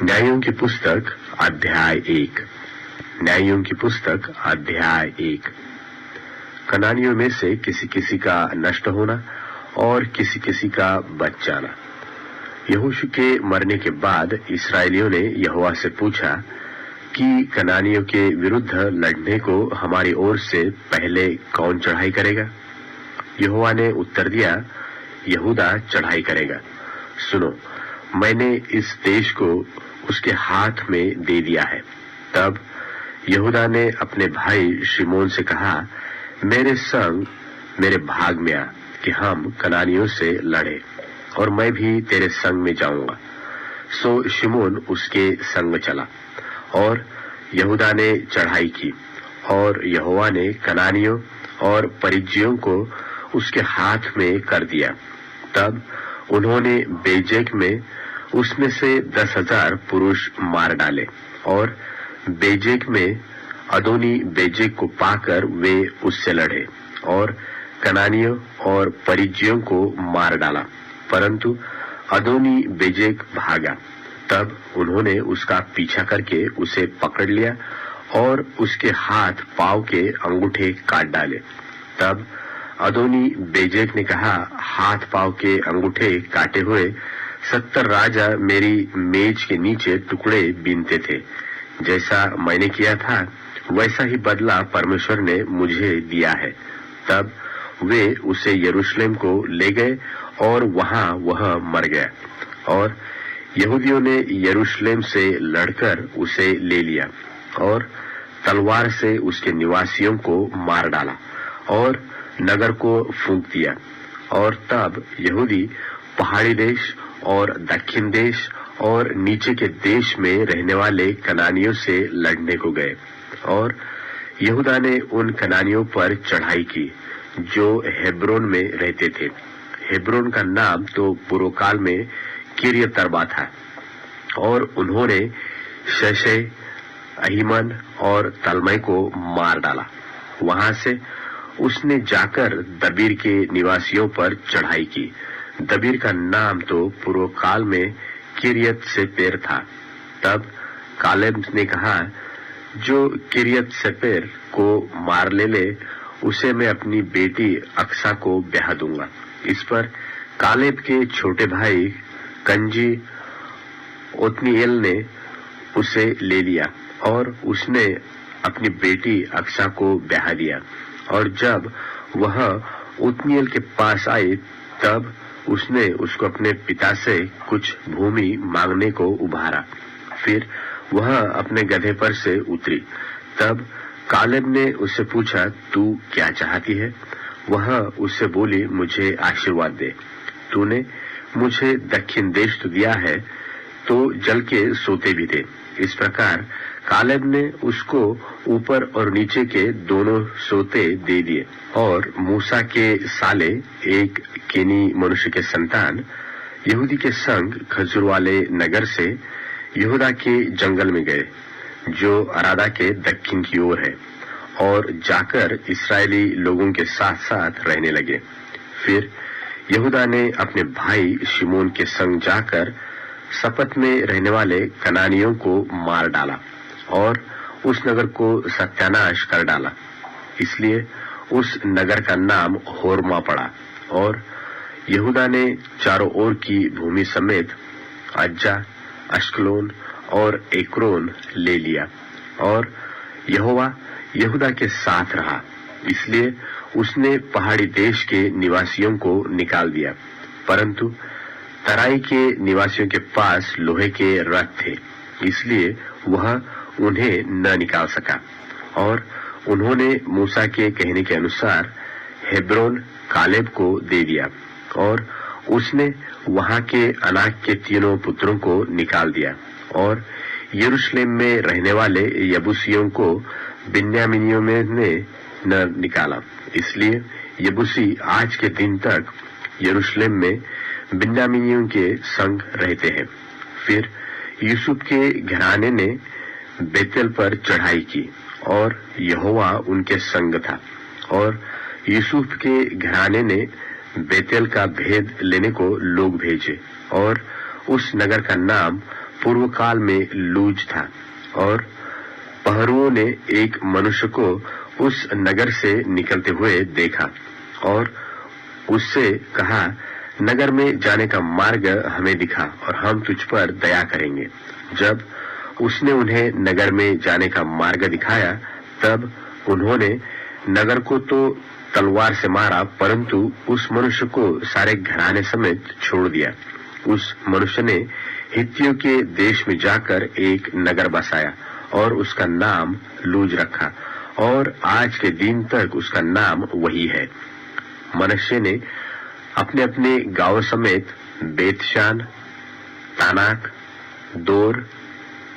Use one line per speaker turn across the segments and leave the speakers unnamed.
न्यायों की पुस्तक अध्याय 1। न्यायों की पुस्तक अध्याय 1। कनानियों में से किसी किसी का नष्ट होना और किसी किसी का बच जाना। यहोशू के मरने के बाद इस्राएलियों ने यहोवा से पूछा कि कनानियों के विरुद्ध लड़ने को हमारी ओर से पहले कौन चढ़ाई करेगा? यहोवा ने उत्तर दिया, यहूदा चढ़ाई करेगा। सुनो, मैंने इस देश को उसके हाथ में दे दिया है। तब यहूदा ने अपने भाई शिमोन से कहा, मेरे संग मेरे भाग में आ कि हम कनानियों से लड़े, और मैं भी तेरे संग में जाऊंगा। सो शिमोन उसके संग चला और यहूदा ने चढ़ाई की, और यहोवा ने कनानियों और परिज्जियों को उसके हाथ में कर दिया। तब उन्होंने बेजेक में उसमें से 10,000 पुरुष मार डाले, और बेजेक में अदोनी बेजेक को पाकर वे उससे लड़े और कनानियों और परिज्जियों को मार डाला, परंतु अदोनी बेजेक भागा। तब उन्होंने उसका पीछा करके उसे पकड़ लिया और उसके हाथ पांव के अंगूठे काट डाले। तब अदोनी बेजेक ने कहा, हाथ पांव के अंगूठे काटे हुए 70 राजा मेरी मेज के नीचे टुकड़े बीनते थे। जैसा मैंने किया था वैसा ही बदला परमेश्वर ने मुझे दिया है। तब वे उसे यरूशलेम को ले गए और वहां वह मर गया, और यहूदियों ने यरूशलेम से लड़कर उसे ले लिया और तलवार से उसके निवासियों को मार डाला और नगर को फूंक दिया। और तब यहूदी पहाड़ी देश और दक्षिण देश और नीचे के देश में रहने वाले कनानियों से लड़ने को गए, और यहूदा ने उन कनानियों पर चढ़ाई की जो हेब्रोन में रहते थे। हेब्रोन का नाम तो पूर्व काल में किर्यत अर्बा था, और उन्होंने शशै, अहीमन और तलमै को मार डाला। वहां से उसने जाकर दबीर के निवासियों पर चढ़ाई की। दबीर का नाम तो पूर्व काल में किर्यत सेपेर था। तब कालेब ने कहा, जो किर्यत सेपेर को मार ले उसे मैं अपनी बेटी अक्सा को ब्याह दूंगा। इस पर कालेब के छोटे भाई कनजी ओत्नीएल ने उसे ले लिया, और उसने अपनी बेटी अक्सा को ब्याह दिया। और जब वह ओत्नीएल के पास आई, तब उसने उसको अपने पिता से कुछ भूमि मांगने को उभारा। फिर वह अपने गधे पर से उतरी। तब कालेब ने उससे पूछा, तू क्या चाहती है? वह उससे बोली, मुझे आशीर्वाद दे। तूने मुझे दक्षिण देश तो दिया है, तो जल के सोते भी दे। इस प्रकार कालेब ने उसको ऊपर और नीचे के दोनों सोते दे दिए। और मूसा के साले, एक केनी मनुष्य के संतान, यहूदी के संग खजूर वाले नगर से यहूदा के जंगल में गए, जो अरादा के दक्षिण की ओर है, और जाकर इस्राएली लोगों के साथ साथ रहने लगे। फिर यहूदा ने अपने भाई शिमोन के संग जाकर सपत में रहने वाले कनानियों को मार डाला और उस नगर को सत्यानाश कर डाला। इसलिए उस नगर का नाम होर्मा पड़ा। और यहूदा ने चारों ओर की भूमि समेत अज्जा, अश्कलोन और एक्रोन ले लिया। और यहोवा यहूदा के साथ रहा, इसलिए उसने पहाड़ी देश के निवासियों को निकाल दिया, परंतु तराई के निवासियों के पास लोहे के रथ थे, इसलिए वह उन्हें न निकाल सका। और उन्होंने मूसा के कहने के अनुसार हेब्रोन कालेब को दे दिया, और उसने वहां के अनाक के तीनों पुत्रों को निकाल दिया। और यरूशलेम में रहने वाले यबूसियों को बिन्यामीनियों में ने न निकाला, इसलिए यबूसी आज के दिन तक यरूशलेम में बिन्यामीनियों के संग रहते हैं। फिर यूसुफ के घराने ने बेतेल पर चढ़ाई की, और यहोवा उनके संग था। और यूसुफ के घराने ने बेतेल का भेद लेने को लोग भेजे, और उस नगर का नाम पूर्व काल में लूज था, और पहरुओं ने एक मनुष्य को उस नगर से निकलते हुए देखा और उससे कहा, नगर में जाने का मार्ग हमें दिखा और हम तुझ पर दया करेंगे। जब उसने उन्हें नगर में जाने का मार्ग दिखाया, तब उन्होंने नगर को तो तलवार से मारा, परंतु उस मनुष्य को सारे घराने समेत छोड़ दिया। उस मनुष्य ने हित्तियों के देश में जाकर एक नगर बसाया और उसका नाम लूज रखा, और आज के दिन तक उसका नाम वही है। मनश्शे ने अपने अपने गांव समेत बेतशान, तानाक, दोर,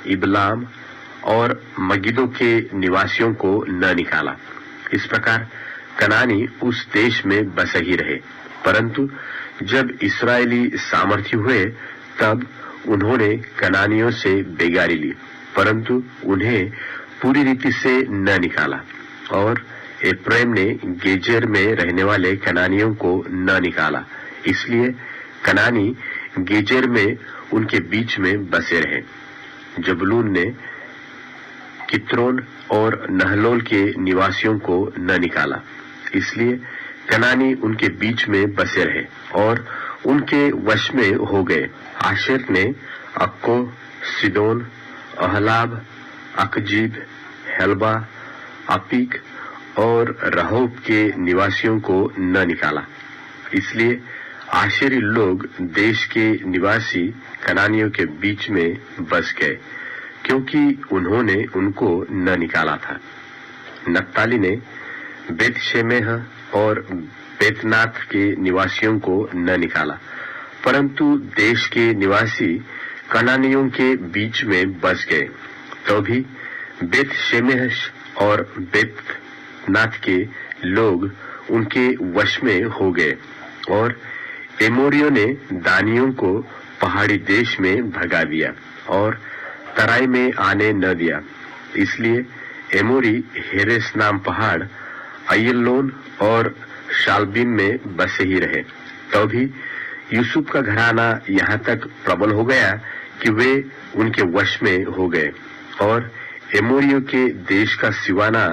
इबलाम और मगिदो के निवासियों को न निकाला। इस प्रकार कनानी उस देश में बसे ही रहे, परंतु जब इस्राएली सामर्थी हुए तब उन्होंने कनानियों से बेगारी ली, परंतु उन्हें पूरी रीति से न निकाला। और एप्रैम ने गेजेर में रहने वाले कनानियों को न निकाला, इसलिए कनानी गेजेर में उनके बीच में बसे रहे। जबूलून ने कित्रोन और नहलोल के निवासियों को न निकाला, इसलिए कनानी उनके बीच में बसे रहे और उनके वश में हो गए। आशेर ने अक्को, सिदोन, अहलाब, अकजीब, हेल्बा, अपीक और रहोब के निवासियों को न निकाला, इसलिए आशेरी लोग देश के निवासी कनानियों के बीच में बस गए, क्योंकि उन्होंने उनको न निकाला था। नप्ताली ने बेतशेमेह और बेतनाथ के निवासियों को न निकाला, परंतु देश के निवासी कनानियों के बीच में बस गए। तो भी बेतशेमेह और बेतनाथ के लोग उनके वश में हो गए, और एमोरियों ने दानियों को पहाड़ी देश में भगा दिया और तराई में आने न दिया, इसलिए एमोरी हेरेस नाम पहाड़, अय्यलोन और शालबीम में बसे ही रहे। तो भी यूसुफ का घराना यहाँ तक प्रबल हो गया कि वे उनके वश में हो गए, और एमोरियों के देश का सिवाना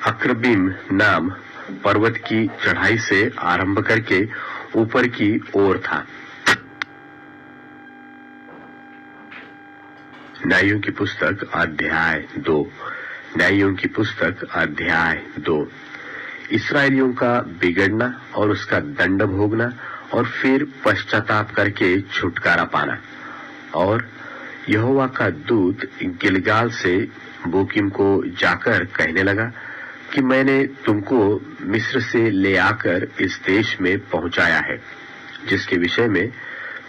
अक्रबीम नाम पर्वत की चढ़ाई से आरंभ करके ऊपर की ओर था। न्यायों की पुस्तक अध्याय 2। न्यायों की पुस्तक अध्याय 2। इस्राएलियों का बिगड़ना और उसका दंड भोगना और फिर पश्चाताप करके छुटकारा पाना। और यहोवा का दूत गिलगाल से बोकीम को जाकर कहने लगा कि मैंने तुमको मिस्र से ले आकर इस देश में पहुंचाया है, जिसके विषय में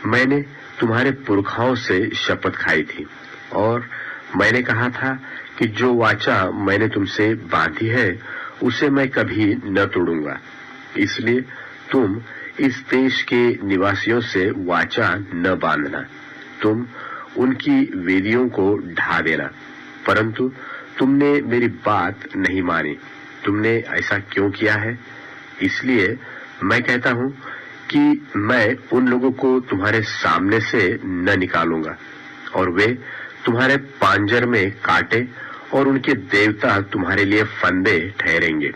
मैंने तुम्हारे पुरखाओं से शपथ खाई थी, और मैंने कहा था कि जो वाचा मैंने तुमसे बांधी है उसे मैं कभी न तोड़ूंगा। इसलिए तुम इस देश के निवासियों से वाचा न बांधना, तुम उनकी वेदियों को ढा देना, परंतु तुमने मेरी बात नहीं मानी। तुमने ऐसा क्यों किया है? इसलिए मैं कहता हूं कि मैं उन लोगों को तुम्हारे सामने से न निकालूंगा, और वे तुम्हारे पांजर में कांटे और उनके देवता तुम्हारे लिए फंदे ठहरेंगे।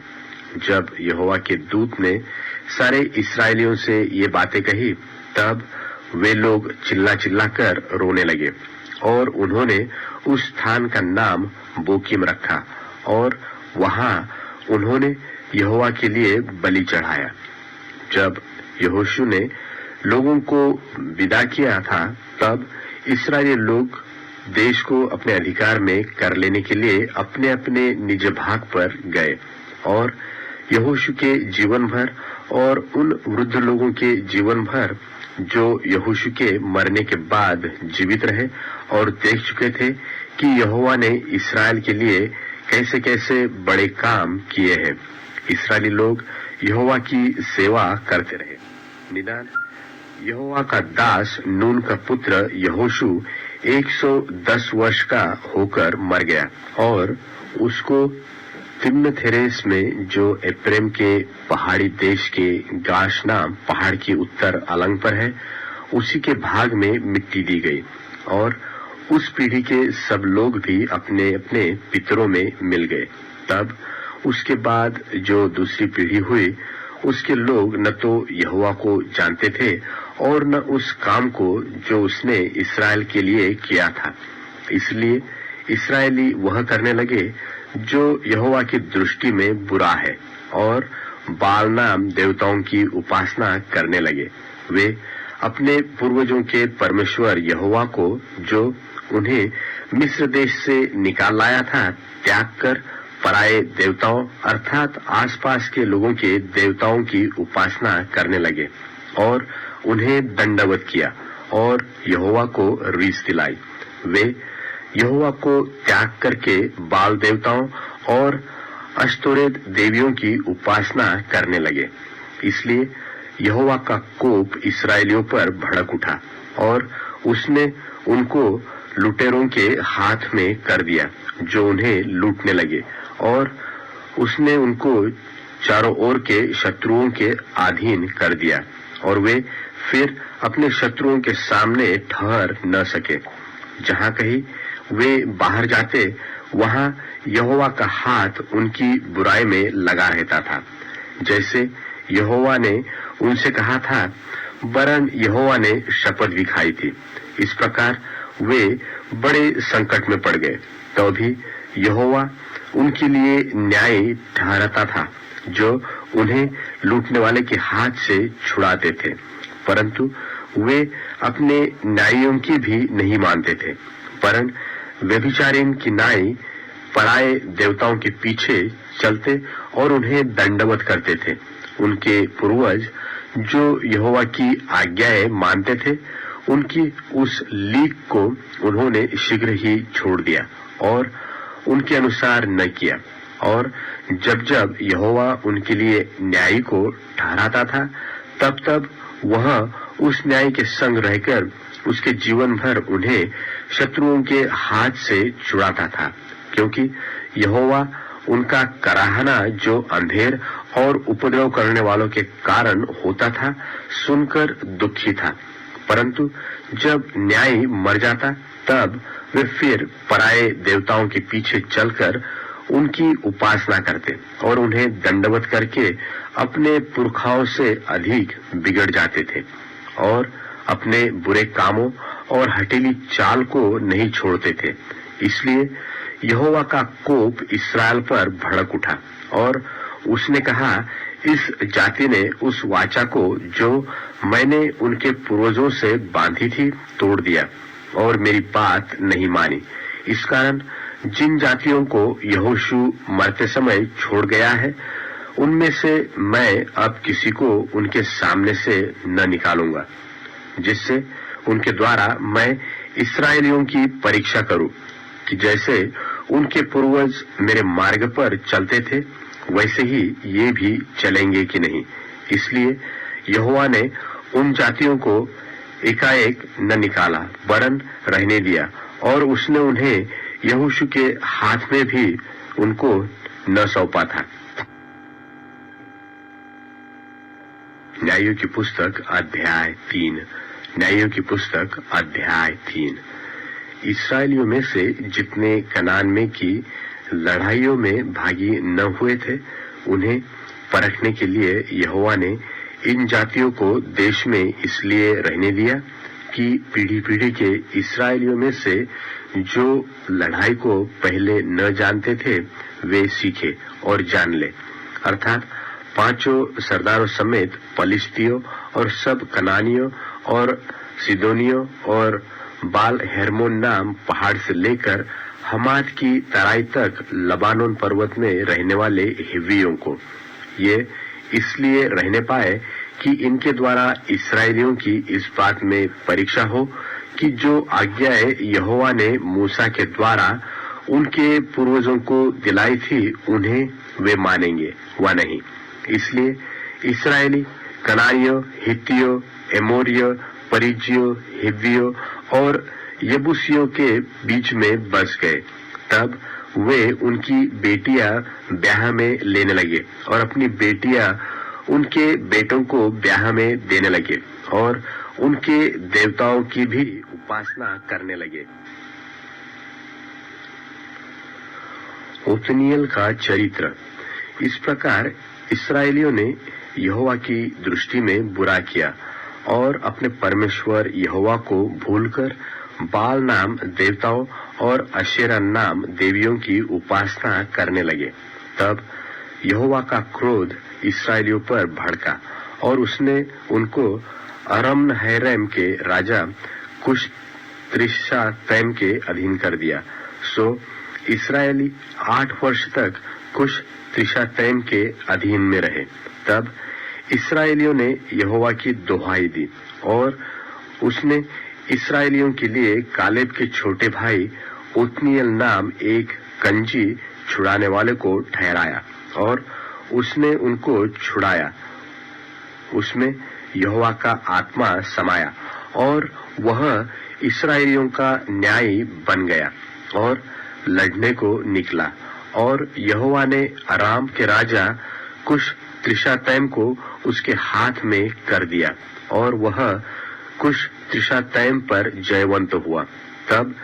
जब यहोवा के दूत ने सारे इस्राएलियों से ये बातें कही, तब वे लोग चिल्ला चिल्ला कर रोने लगे, और उन्होंने उस स्थान का नाम बोकीम रखा, और वहां उन्होंने यहोवा के लिए बलि चढ़ाया। जब यहोशू ने लोगों को विदा किया था, तब इस्राएली लोग देश को अपने अधिकार में कर लेने के लिए अपने अपने निज भाग पर गए, और यहोशू के जीवन भर और उन वृद्ध लोगों के जीवन भर जो यहोशू के मरने के बाद जीवित रहे और देख चुके थे कि यहोवा ने इस्राएल के लिए कैसे कैसे बड़े काम किए हैं, इस्राएली लोग यहोवा की सेवा करते रहे। निदान यहोवा का दास नून का पुत्र यहोशू 110 वर्ष का होकर मर गया, और उसको तिम्नथेरेस में जो एप्रेम के पहाड़ी देश के गाश नाम पहाड़ की उत्तर अलंग पर है, उसी के भाग में मिट्टी दी गई, और उस पीढ़ी के सब लोग भी अपने अपने पितरों में मिल गए। तब उसके बाद जो दूसरी पीढ़ी हुई, उसके लोग न तो यहोवा को जानते थे और न उस काम को जो उसने इस्राएल के लिए किया था। इसलिए इस्राएली वह करने लगे जो यहोवा की दृष्टि में बुरा है और बाल नाम देवताओं की उपासना करने लगे। वे अपने पूर्वजों के परमेश्वर यहोवा को, जो उन्हें मिस्र देश से निकाल लाया था, त्याग कर पराये देवताओं अर्थात आसपास के लोगों के देवताओं की उपासना करने लगे और उन्हें दंडवत किया और यहोवा को रीस दिलाई। वे यहोवा को त्याग करके बाल देवताओं और अश्तोरेत देवियों की उपासना करने लगे। इसलिए यहोवा का कोप इस्राएलियों पर भड़क उठा और उसने उनको लुटेरों के हाथ में कर दिया, जो उन्हें लूटने लगे, और उसने उनको चारों ओर के शत्रुओं के अधीन कर दिया और वे फिर अपने शत्रुओं के सामने ठहर न सके। जहां कहीं वे बाहर जाते, वहां यहोवा का हाथ उनकी बुराई में लगा रहता था, जैसे यहोवा ने उनसे कहा था, वरन यहोवा ने शपथ भी खाई थी। इस प्रकार वे बड़े संकट में पड़ गए। तो भी यहोवा उनके लिए न्याय ठहराता था, जो उन्हें लूटने वाले के हाथ से छुड़ाते थे, परंतु वे अपने न्यायियों की भी नहीं मानते थे, परन व्यभिचारिन की नाई पराये देवताओं के पीछे चलते और उन्हें दंडवत करते थे। उनके पूर्वज जो यहोवा की आज्ञाएं मानते थे, उनकी उस लीक को उन्होंने शीघ्र ही छोड़ दिया और उनके अनुसार न किया। और जब जब यहोवा उनके लिए न्याय को ठहराता था, तब तब वह उस न्याय के संग रहकर उसके जीवन भर उन्हें शत्रुओं के हाथ से छुड़ाता था, क्योंकि यहोवा उनका कराहना जो अंधेर और उपद्रव करने वालों के कारण होता था, सुनकर दुखी था। परंतु जब न्याय मर जाता, तब वे फिर पराये देवताओं के पीछे चलकर उनकी उपासना करते और उन्हें दंडवत करके अपने पुरखाओं से अधिक बिगड़ जाते थे और अपने बुरे कामों और हठीली चाल को नहीं छोड़ते थे। इसलिए यहोवा का कोप इस्राएल पर भड़क उठा और उसने कहा, इस जाति ने उस वाचा को जो मैंने उनके पूर्वजों से बांधी थी तोड़ दिया और मेरी बात नहीं मानी। इस कारण जिन जातियों को यहोशू मरते समय छोड़ गया है, उनमें से मैं अब किसी को उनके सामने से न निकालूंगा, जिससे उनके द्वारा मैं इस्राएलियों की परीक्षा करूं कि जैसे उनके पूर्वज मेरे मार्ग पर चलते थे, वैसे ही ये भी चलेंगे कि नहीं। इसलिए यहोवा ने उन जातियों को एकाएक न निकाला, वरन रहने दिया, और उसने उन्हें यहोशू के हाथ में भी उनको न सौंपा था। न्यायों की पुस्तक अध्याय 3। न्यायों की पुस्तक अध्याय 3। इस्राएलियों में से जितने कनान में की लड़ाइयों में भागी न हुए थे, उन्हें परखने के लिए यहोवा ने इन जातियों को देश में इसलिए रहने दिया कि पीढ़ी पीढ़ी के इस्राएलियों में से जो लड़ाई को पहले न जानते थे, वे सीखे और जान ले। अर्थात पांचों सरदारों समेत पलिश्तियों और सब कनानियों और सिदोनियों और बाल हेर्मोन नाम पहाड़ से लेकर हमात की तराई तक लबानोन पर्वत में रहने वाले हिव्वियों को। ये इसलिए रहने पाए कि इनके द्वारा इस्राएलियों की इस बात में परीक्षा हो कि जो आज्ञाएं यहोवा ने मूसा के द्वारा उनके पूर्वजों को दिलाई थी, उन्हें वे मानेंगे व नहीं। इसलिए इस्राएली कनानियों, हित्तियों, एमोरियों, परिज्जियों, हिव्वियों और यबूसियों के बीच में बस गए। तब वे उनकी बेटियां ब्याह में लेने लगे और अपनी बेटियां उनके बेटों को ब्याह में देने लगे और उनके देवताओं की भी उपासना करने लगे। ओत्नीएल का चरित्र। इस प्रकार इस्राएलियों ने यहोवा की दृष्टि में बुरा किया और अपने परमेश्वर यहोवा को भूलकर बाल नाम देवताओं और अशेरा नाम देवियों की उपासना करने लगे। तब यहोवा का क्रोध इस्राएलियों पर भड़का और उसने उनको अरम नहरैम के राजा कुश त्रिशतैम के अधीन कर दिया। सो इस्राएली 8 वर्ष तक कुश त्रिशतैम के अधीन में रहे। तब इस्राएलियों ने यहोवा की दुहाई दी और उसने इस्राएलियों के लिए कालेब के छोटे भाई ओत्नीएल नाम एक कंजी छुड़ाने वाले को ठहराया और उसने उनको छुड़ाया। उसमें यहोवा का आत्मा समाया और वह इस्राएलियों का न्यायी बन गया और लड़ने को निकला। और यहोवा ने अराम के राजा कुश त्रिशतैम को उसके हाथ में कर दिया और वह कुश त्रिशतैम पर जयवंत हुआ। तब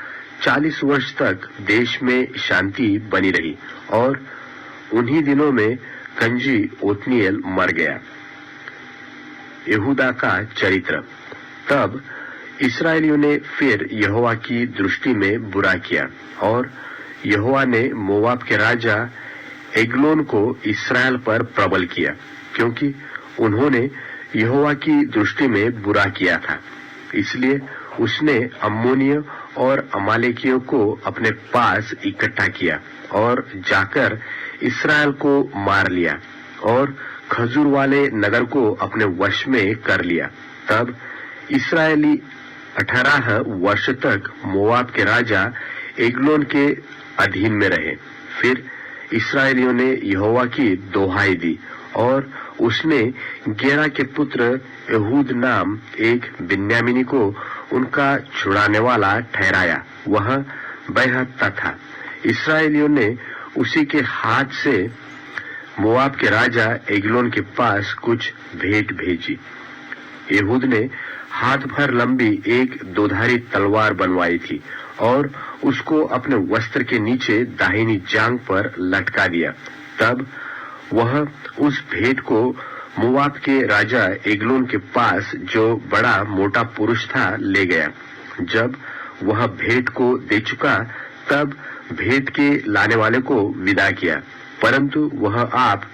40 वर्ष तक देश में शांति बनी रही और उन्हीं दिनों में कंजी ओत्नीएल मर गया। यहूदा का चरित्र। तब इस्राएलियों ने फिर यहोवा की दृष्टि में बुरा किया और यहोवा ने मोवाब के राजा एग्लोन को इस्राएल पर प्रबल किया, क्योंकि उन्होंने यहोवा की दृष्टि में बुरा किया था। इसलिए उसने अम्मोनियों और अमालेकियों को अपने पास इकट्ठा किया और जाकर इस्राएल को मार लिया और खजूर वाले नगर को अपने वश में कर लिया। तब इस्राएली 18 वर्ष तक मोवाब के राजा एग्लोन के अधीन में रहे। फिर इस्राएलियों ने यहोवा की दोहाई दी और उसने गेरा के पुत्र यहूद नाम एक बिन्यामीनी को उनका छुड़ाने वाला ठहराया। वह बेहत्ता था। इस्राएलियों ने उसी के हाथ से मोआब के राजा एग्लोन के पास कुछ भेंट भेजी। यहूद ने हाथ भर लंबी एक दोधारी तलवार बनवाई थी और उसको अपने वस्त्र के नीचे दाहिनी जांघ पर लटका दिया। तब वह उस भेंट को मोआब के राजा एग्लोन के पास, जो बड़ा मोटा पुरुष था, ले गया। जब वह भेंट को दे चुका तब भेंट के लाने वाले को विदा किया, परंतु वह आप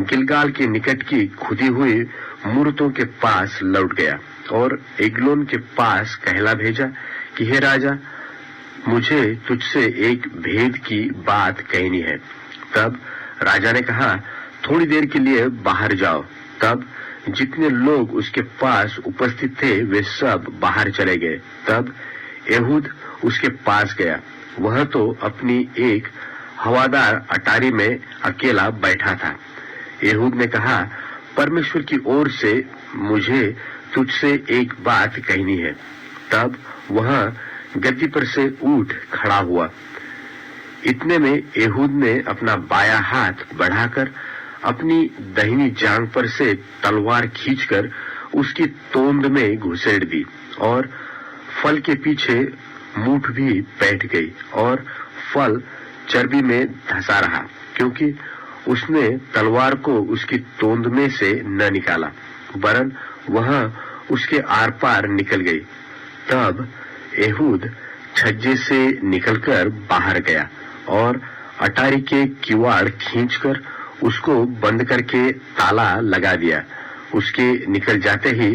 गिलगाल के निकट की खुदी हुई मूर्तों के पास लौट गया और एग्लोन के पास कहला भेजा कि हे राजा, मुझे तुझसे एक भेद की बात कहनी है। तब राजा ने कहा, थोड़ी देर के लिए बाहर जाओ। तब जितने लोग उसके पास उपस्थित थे वे सब बाहर चले गए। तब यहूद उसके पास गया। वह तो अपनी एक हवादार अटारी में अकेला बैठा था। यहूद ने कहा, परमेश्वर की ओर से मुझे तुझसे एक बात कहनी है। तब वह गद्दी पर से उठ खड़ा हुआ। इतने में यहूद ने अपना बायां हाथ बढ़ाकर अपनी दाहिनी जांघ पर से तलवार खींचकर उसकी तोंद में घुसेड़ दी और फल के पीछे मूठ भी बैठ गई और फल चर्बी में धंसा रहा, क्योंकि उसने तलवार को उसकी तोंद में से न निकाला, वरन वह उसके आर पार निकल गई। तब यहूद छज्जे से निकलकर बाहर गया और अटारी के किवाड़ खींचकर उसको बंद करके ताला लगा दिया। उसके निकल जाते ही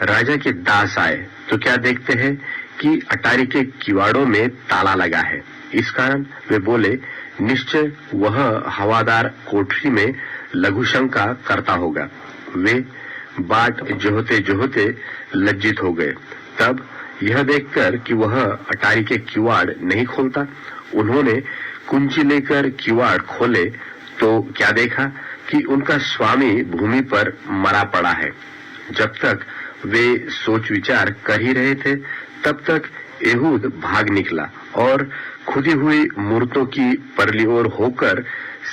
राजा के दास आए तो क्या देखते हैं कि अटारी के किवाड़ों में ताला लगा है। इस कारण वे बोले, निश्चय वह हवादार कोठरी में लघुशंका करता होगा। वे बाट जोहते जोहते लज्जित हो गए। तब यह देखकर कि वह अटारी के किवाड़ नहीं खोलता, उन्होंने कुंजी लेकर किवाड़ खोले तो क्या देखा कि उनका स्वामी भूमि पर मरा पड़ा है। जब तक वे सोच विचार कर ही रहे थे तब तक यहूद भाग निकला और खुदी हुई मूर्तों की परली ओर होकर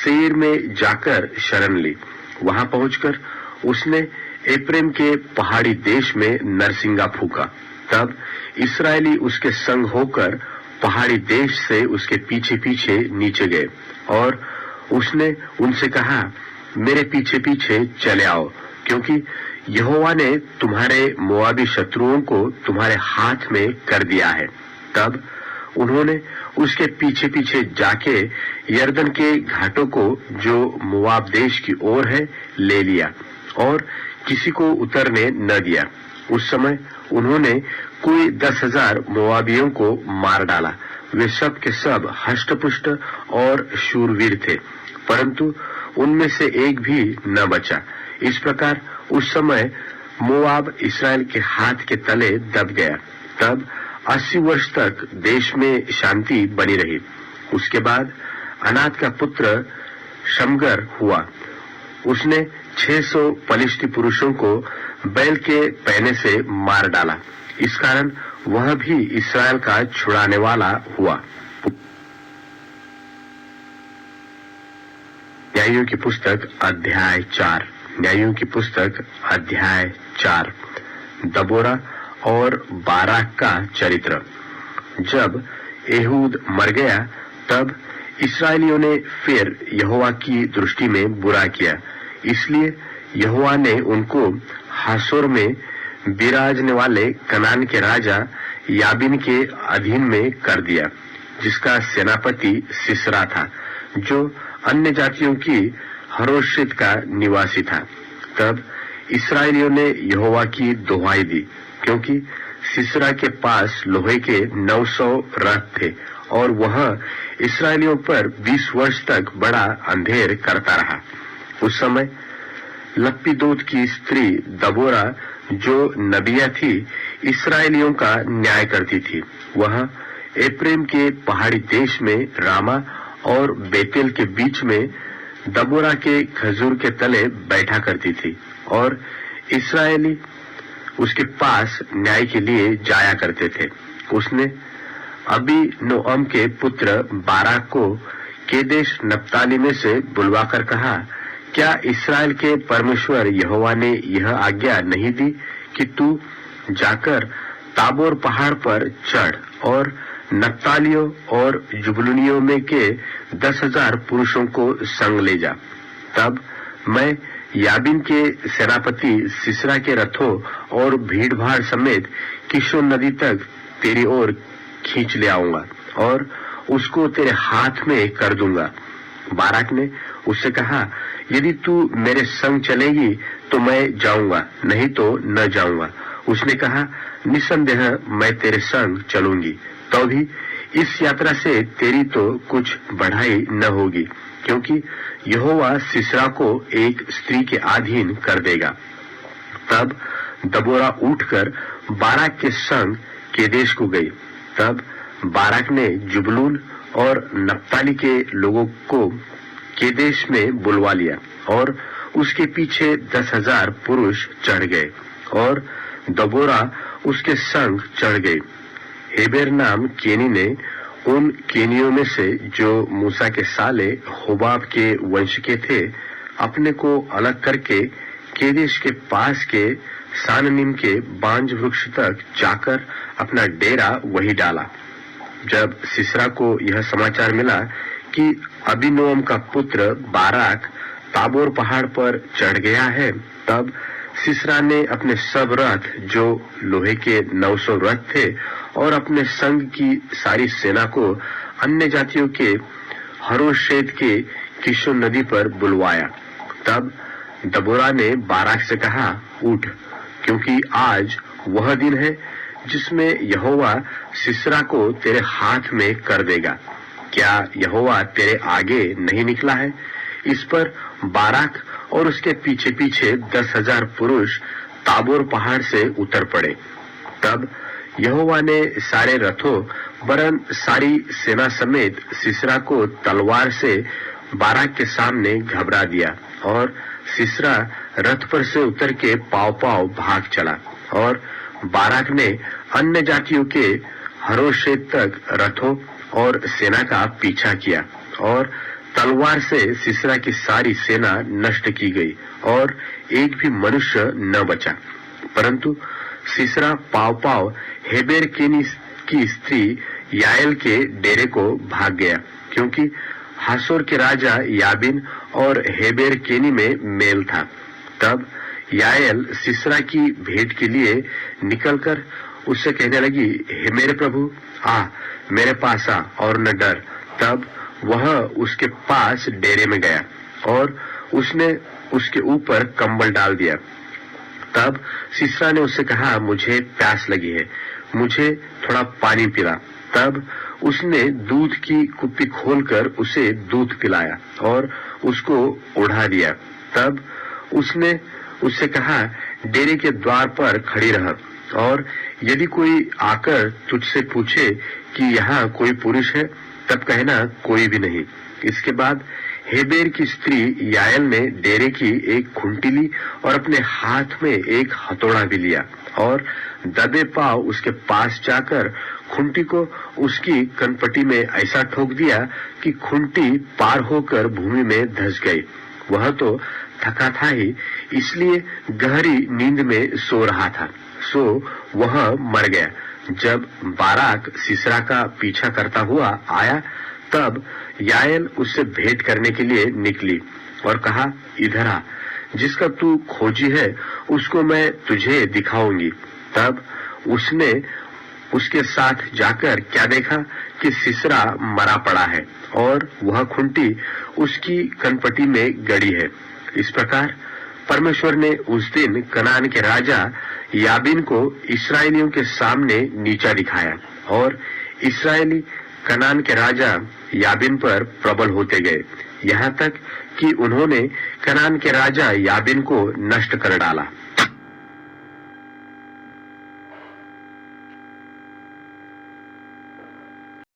सेईर में जाकर शरण ली। वहां पहुंचकर उसने एप्रेम के पहाड़ी देश में नरसिंगा फूका। तब इस्राएली उसके संग होकर पहाड़ी देश से उसके पीछे पीछे नीचे गए और उसने उनसे कहा, मेरे पीछे पीछे चले आओ, क्योंकि यहोवा ने तुम्हारे मोआबी शत्रुओं को तुम्हारे हाथ में कर दिया है। तब उन्होंने उसके पीछे पीछे जाके यरदन के घाटों को जो मोआब देश की ओर है ले लिया और किसी को उतरने न दिया। उस समय उन्होंने कोई 10,000 मोआबियों को मार डाला। वे सब के सब हष्टपुष्ट और शूरवीर थे, परंतु उनमें से एक भी न बचा। इस प्रकार उस समय मोआब इस्राएल के हाथ के तले दब गया। तब 80 वर्ष तक देश में शांति बनी रही। उसके बाद अनात का पुत्र शमगर हुआ। उसने 600 पलिश्ती पुरुषों को बैल के पैने से मार डाला। इस कारण वह भी इस्राएल का छुड़ाने वाला हुआ। न्यायों की पुस्तक अध्याय 4। न्यायों की पुस्तक अध्याय 4। दबोरा और बाराक का चरित्र। जब एहूद मर गया तब इस्राएलियों ने फिर यहोवा की दृष्टि में बुरा किया, इसलिए यहोवा ने उनको हासोर में बिराजने वाले कनान के राजा याबिन के अधीन में कर दिया, जिसका सेनापति सिसरा था, जो अन्य जातियों की हरोशेत का निवासी था। तब इस्राएलियों ने यहोवा की दुहाई दी, क्योंकि सिसरा के पास लोहे के 900 रथ थे और वह इस्राएलियों पर 20 वर्ष तक बड़ा अंधेर करता रहा। उस समय लप्पीदोत की स्त्री दबोरा, जो नबिया थी, इस्राएलियों का न्याय करती थी। वह एप्रेम के पहाड़ी देश में रामा और बेतेल के बीच में दबोरा के खजूर के तले बैठा करती थी और इस्राएली उसके पास न्याय के लिए जाया करते थे। उसने अबी नोअम के पुत्र बाराक को केदेश नप्ताली में से बुलवाकर कहा, क्या इस्राएल के परमेश्वर यहोवा ने यह आज्ञा नहीं दी कि तू जाकर ताबोर पहाड़ पर चढ़ और नप्तालियों और जुबलूनियों में के 10,000 पुरुषों को संग ले जा। तब मैं याबिन के सेनापति सिसरा के रथों और भीड़ भाड़ समेत किशोर नदी तक तेरी ओर खींच ले आऊंगा और उसको तेरे हाथ में कर दूंगा। बाराक ने उससे कहा, यदि तू मेरे संग चलेगी तो मैं जाऊंगा, नहीं तो न जाऊंगा। उसने कहा, निसंदेह मैं तेरे संग चलूंगी, तो भी इस यात्रा से तेरी तो कुछ बढ़ाई न होगी, क्योंकि यहोवा सिसरा को एक स्त्री के अधीन कर देगा। तब दबोरा उठकर बाराक के संग केदेश को गई। तब बाराक ने जुबलून और नप्ताली के लोगों को केदेश में बुलवा लिया और उसके पीछे 10,000 पुरुष चढ़ गए और दबोरा उसके संग चढ़ गई। हेबेर नाम केनी ने उन केनियों में से जो मूसा के साले होबाब के वंश के थे, अपने को अलग करके केदेश के पास के साननिम के बांज वृक्ष तक जाकर अपना डेरा वही डाला। जब सिसरा को यह समाचार मिला कि अबीनोअम का पुत्र बाराक ताबोर पहाड़ पर चढ़ गया है, तब सिसरा ने अपने सब रथ, जो लोहे के 900 रथ थे, और अपने संग की सारी सेना को अन्य जातियों के हरोशेत के किशोर नदी पर बुलवाया। तब दबोरा ने बाराक से कहा, उठ, क्योंकि आज वह दिन है जिसमें यहोवा सिसरा को तेरे हाथ में कर देगा। क्या यहोवा तेरे आगे नहीं निकला है? इस पर बाराक और उसके पीछे पीछे 10,000 पुरुष ताबोर पहाड़ से उतर पड़े। तब यहोवा ने सारे रथों वरन सारी सेना समेत सिसरा को तलवार से बाराक के सामने घबरा दिया और सिसरा रथ पर से उतर के पाव पाव भाग चला और बाराक ने अन्य जातियों के हरोशेत तक रथों और सेना का पीछा किया और तलवार से सिसरा की सारी सेना नष्ट की गई और एक भी मनुष्य न बचा। परंतु सिसरा पाव पाव हेबेर केनी की स्त्री याएल के डेरे को भाग गया, क्योंकि हासोर के राजा याबिन और हेबेर केनी में मेल था। तब याएल सिसरा की भेंट के लिए निकलकर उससे कहने लगी, हे मेरे प्रभु, आ मेरे पास आ और न डर। तब वह उसके पास डेरे में गया और उसने उसके ऊपर कंबल डाल दिया। तब सिसरा ने उससे कहा, मुझे प्यास लगी है, मुझे थोड़ा पानी पिला। तब उसने दूध की कुप्पी खोलकर उसे दूध पिलाया और उसको उड़ा दिया। तब उसने उससे कहा, डेरे के द्वार पर खड़ी रह, और यदि कोई आकर तुझसे पूछे कि यहाँ कोई पुरुष है, तब कहना, कोई भी नहीं। इसके बाद हेबेर की स्त्री याएल ने डेरे की एक खुंटी ली और अपने हाथ में एक हथौड़ा भी लिया और दबे पांव उसके पास जाकर खुंटी को उसकी कनपटी में ऐसा ठोक दिया कि खुंटी पार होकर भूमि में धंस गई। वह तो थका था ही, इसलिए गहरी नींद में सो रहा था, सो वह मर गया। जब बाराक सिसरा का पीछा करता हुआ आया, तब याएल उससे भेंट करने के लिए निकली और कहा, इधर आ, जिसका तू खोजी है उसको मैं तुझे दिखाऊंगी। तब उसने उसके साथ जाकर क्या देखा कि सिसरा मरा पड़ा है और वह खुंटी उसकी कनपटी में गड़ी है। इस प्रकार परमेश्वर ने उस दिन कनान के राजा याबिन को इस्राएलियों के सामने नीचा दिखाया और इस्राएली कनान के राजा याबिन पर प्रबल होते गए, यहाँ तक कि उन्होंने कनान के राजा याबिन को नष्ट कर डाला।